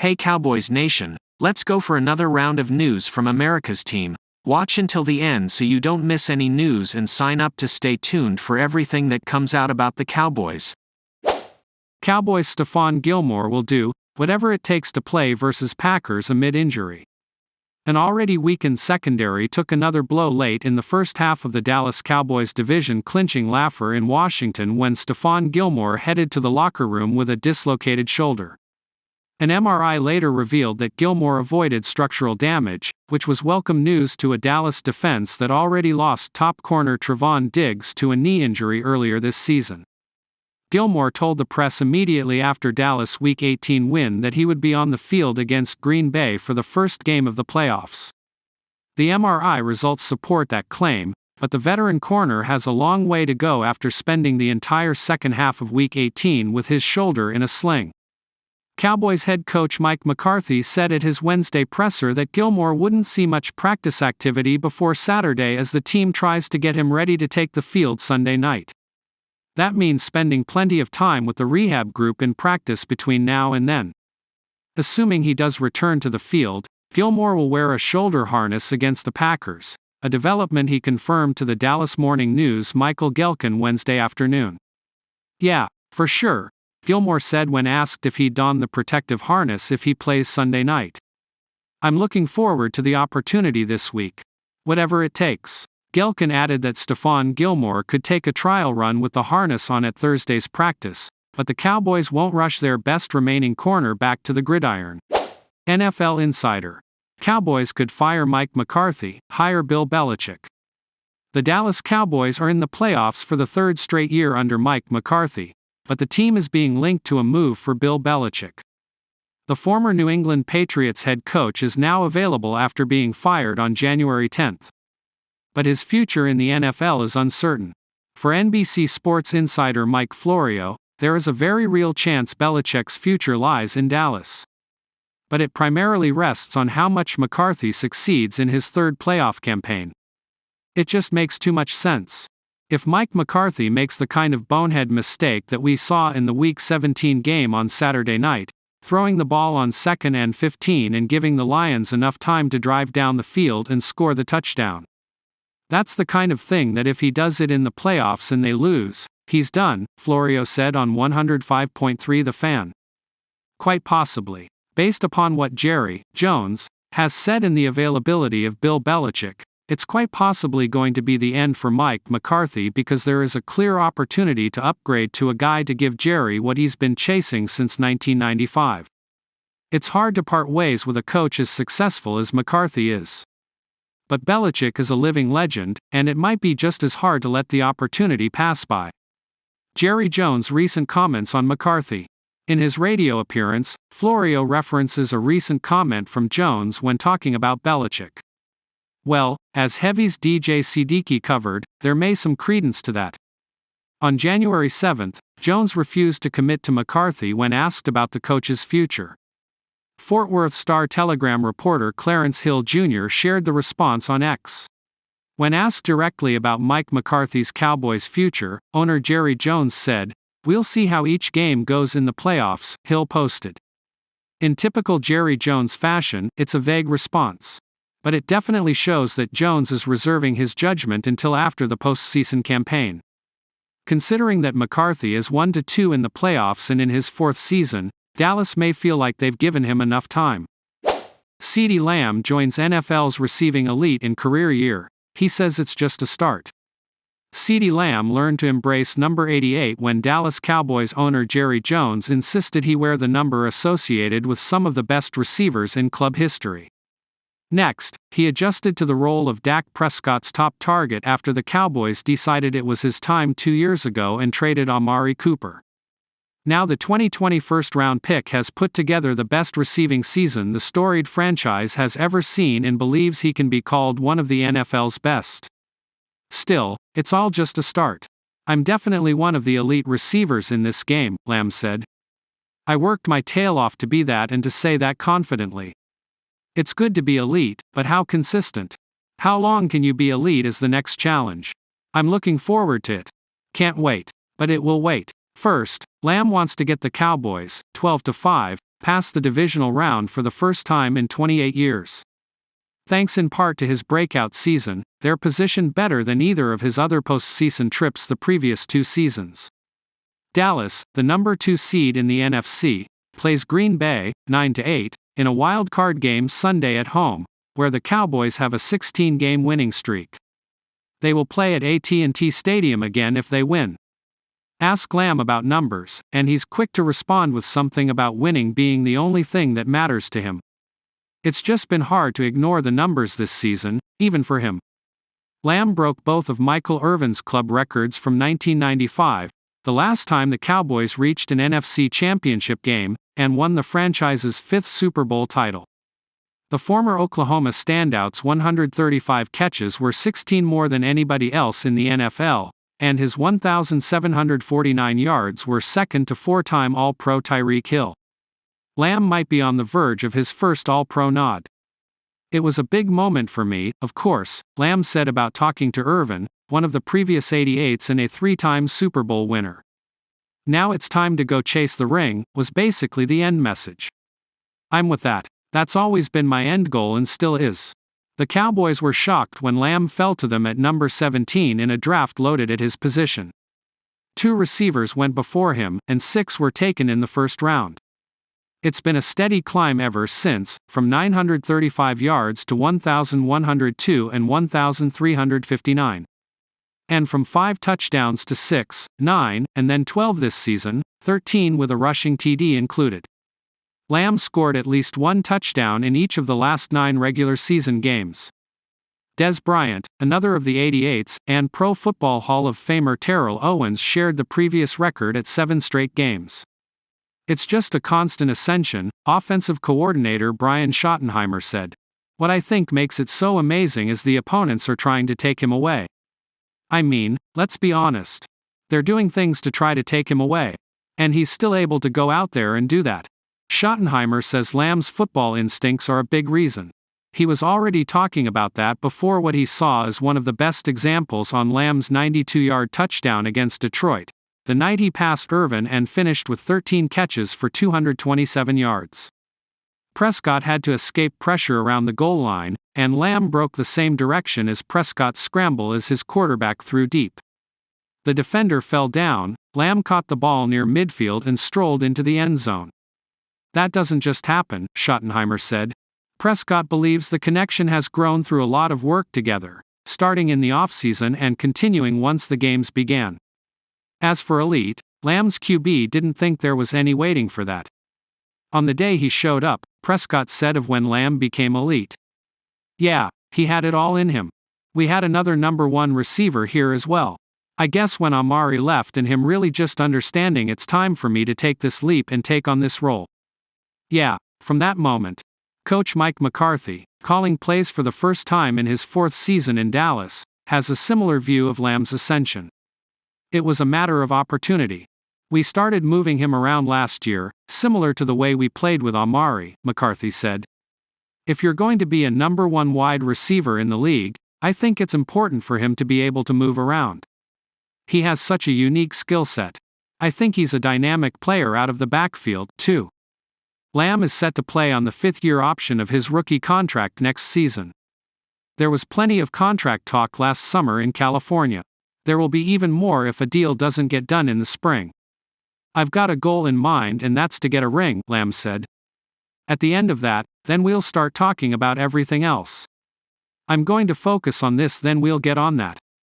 Hey Cowboys Nation, let's go for another round of news from America's team. Watch until the end so you don't miss any news and sign up to stay tuned for everything that comes out about the Cowboys. Cowboys Stefan Gilmore will do whatever it takes to play versus Packers amid injury. An already weakened secondary took another blow late in the first half of the Dallas Cowboys division-clinching laugher in Washington when Stefan Gilmore headed to the locker room with a dislocated shoulder. An MRI later revealed that Gilmore avoided structural damage, which was welcome news to a Dallas defense that already lost top corner Trevon Diggs to a knee injury earlier this season. Gilmore told the press immediately after Dallas' Week 18 win that he would be on the field against Green Bay for the first game of the playoffs. The MRI results support that claim, but the veteran corner has a long way to go after spending the entire second half of Week 18 with his shoulder in a sling. Cowboys head coach Mike McCarthy said at his Wednesday presser that Gilmore wouldn't see much practice activity before Saturday as the team tries to get him ready to take the field Sunday night. That means spending plenty of time with the rehab group in practice between now and then. Assuming he does return to the field, Gilmore will wear a shoulder harness against the Packers, a development he confirmed to the Dallas Morning News' Michael Gehlken Wednesday afternoon. "Yeah, for sure," Gilmore said when asked if he'd don the protective harness if he plays Sunday night. "I'm looking forward to the opportunity this week. Whatever it takes." Gehlken added that Stefan Gilmore could take a trial run with the harness on at Thursday's practice, but the Cowboys won't rush their best remaining corner back to the gridiron. NFL Insider. Cowboys could fire Mike McCarthy, hire Bill Belichick. The Dallas Cowboys are in the playoffs for the third straight year under Mike McCarthy, but the team is being linked to a move for Bill Belichick. The former New England Patriots head coach is now available after being fired on January 10th. But his future in the NFL is uncertain. For NBC Sports insider Mike Florio, there is a very real chance Belichick's future lies in Dallas. But it primarily rests on how much McCarthy succeeds in his third playoff campaign. It just makes too much sense. If Mike McCarthy makes the kind of bonehead mistake that we saw in the Week 17 game on Saturday night, throwing the ball on 2nd and 15 and giving the Lions enough time to drive down the field and score the touchdown. That's the kind of thing that if he does it in the playoffs and they lose, he's done, Florio said on 105.3 The Fan. Quite possibly. Based upon what Jerry Jones has said in the availability of Bill Belichick, it's quite possibly going to be the end for Mike McCarthy because there is a clear opportunity to upgrade to a guy to give Jerry what he's been chasing since 1995. It's hard to part ways with a coach as successful as McCarthy is. But Belichick is a living legend, and it might be just as hard to let the opportunity pass by. Jerry Jones' recent comments on McCarthy. In his radio appearance, Florio references a recent comment from Jones when talking about Belichick. Well, as Heavy's DJ Siddiqui covered, there may some credence to that. On January 7th, Jones refused to commit to McCarthy when asked about the coach's future. Fort Worth Star-Telegram reporter Clarence Hill Jr. shared the response on X. When asked directly about Mike McCarthy's Cowboys' future, owner Jerry Jones said, "We'll see how each game goes in the playoffs," Hill posted. In typical Jerry Jones fashion, it's a vague response. But it definitely shows that Jones is reserving his judgment until after the postseason campaign. Considering that McCarthy is 1-2 in the playoffs and in his fourth season, Dallas may feel like they've given him enough time. CeeDee Lamb joins NFL's receiving elite in career year. He says it's just a start. CeeDee Lamb learned to embrace number 88 when Dallas Cowboys owner Jerry Jones insisted he wear the number associated with some of the best receivers in club history. Next, he adjusted to the role of Dak Prescott's top target after the Cowboys decided it was his time 2 years ago and traded Amari Cooper. Now the 2020 first-round pick has put together the best receiving season the storied franchise has ever seen and believes he can be called one of the NFL's best. Still, it's all just a start. "I'm definitely one of the elite receivers in this game," Lamb said. "I worked my tail off to be that and to say that confidently. It's good to be elite, but how consistent? How long can you be elite is the next challenge. I'm looking forward to it. Can't wait. But it will wait. First, Lamb wants to get the Cowboys, 12-5, past the divisional round for the first time in 28 years. Thanks in part to his breakout season, they're positioned better than either of his other postseason trips the previous 2 seasons. Dallas, the number 2 seed in the NFC, plays Green Bay, 9-8, in a wild card game Sunday at home, where the Cowboys have a 16-game winning streak. They will play at AT&T Stadium again if they win. Ask Lamb about numbers, and he's quick to respond with something about winning being the only thing that matters to him. It's just been hard to ignore the numbers this season, even for him. Lamb broke both of Michael Irvin's club records from 1995, the last time the Cowboys reached an NFC championship game, and won the franchise's 5th Super Bowl title. The former Oklahoma standout's 135 catches were 16 more than anybody else in the NFL, and his 1,749 yards were second to 4-time All-Pro Tyreek Hill. Lamb might be on the verge of his first All-Pro nod. It was a big moment for me, of course, Lamb said about talking to Irvin, one of the previous 88s and a 3-time Super Bowl winner. Now it's time to go chase the ring, was basically the end message. I'm with that. That's always been my end goal and still is. The Cowboys were shocked when Lamb fell to them at number 17 in a draft loaded at his position. 2 receivers went before him, and 6 were taken in the first round. It's been a steady climb ever since, from 935 yards to 1,102 and 1,359. And from 5 touchdowns to 6, 9, and then 12 this season, 13 with a rushing TD included. Lamb scored at least 1 touchdown in each of the last 9 regular season games. Dez Bryant, another of the 88s, and Pro Football Hall of Famer Terrell Owens shared the previous record at 7 straight games. It's just a constant ascension, offensive coordinator Brian Schottenheimer said. What I think makes it so amazing is the opponents are trying to take him away. I mean, let's be honest. They're doing things to try to take him away. And he's still able to go out there and do that. Schottenheimer says Lamb's football instincts are a big reason. He was already talking about that before what he saw as one of the best examples on Lamb's 92-yard touchdown against Detroit, the night he passed Irvin and finished with 13 catches for 227 yards. Prescott had to escape pressure around the goal line, and Lamb broke the same direction as Prescott's scramble as his quarterback threw deep. The defender fell down, Lamb caught the ball near midfield and strolled into the end zone. That doesn't just happen, Schottenheimer said. Prescott believes the connection has grown through a lot of work together, starting in the offseason and continuing once the games began. As for elite, Lamb's QB didn't think there was any waiting for that. On the day he showed up, Prescott said of when Lamb became elite. Yeah, he had it all in him. We had another number 1 receiver here as well. I guess when Amari left and him really just understanding it's time for me to take this leap and take on this role. Yeah, from that moment. Coach Mike McCarthy, calling plays for the first time in his 4th season in Dallas, has a similar view of Lamb's ascension. It was a matter of opportunity. We started moving him around last year, similar to the way we played with Amari, McCarthy said. If you're going to be a number 1 wide receiver in the league, I think it's important for him to be able to move around. He has such a unique skill set. I think he's a dynamic player out of the backfield, too. Lamb is set to play on the 5th-year option of his rookie contract next season. There was plenty of contract talk last summer in California. There will be even more if a deal doesn't get done in the spring. I've got a goal in mind and that's to get a ring, Lamb said. At the end of that, then we'll start talking about everything else. I'm going to focus on this, then we'll get on that.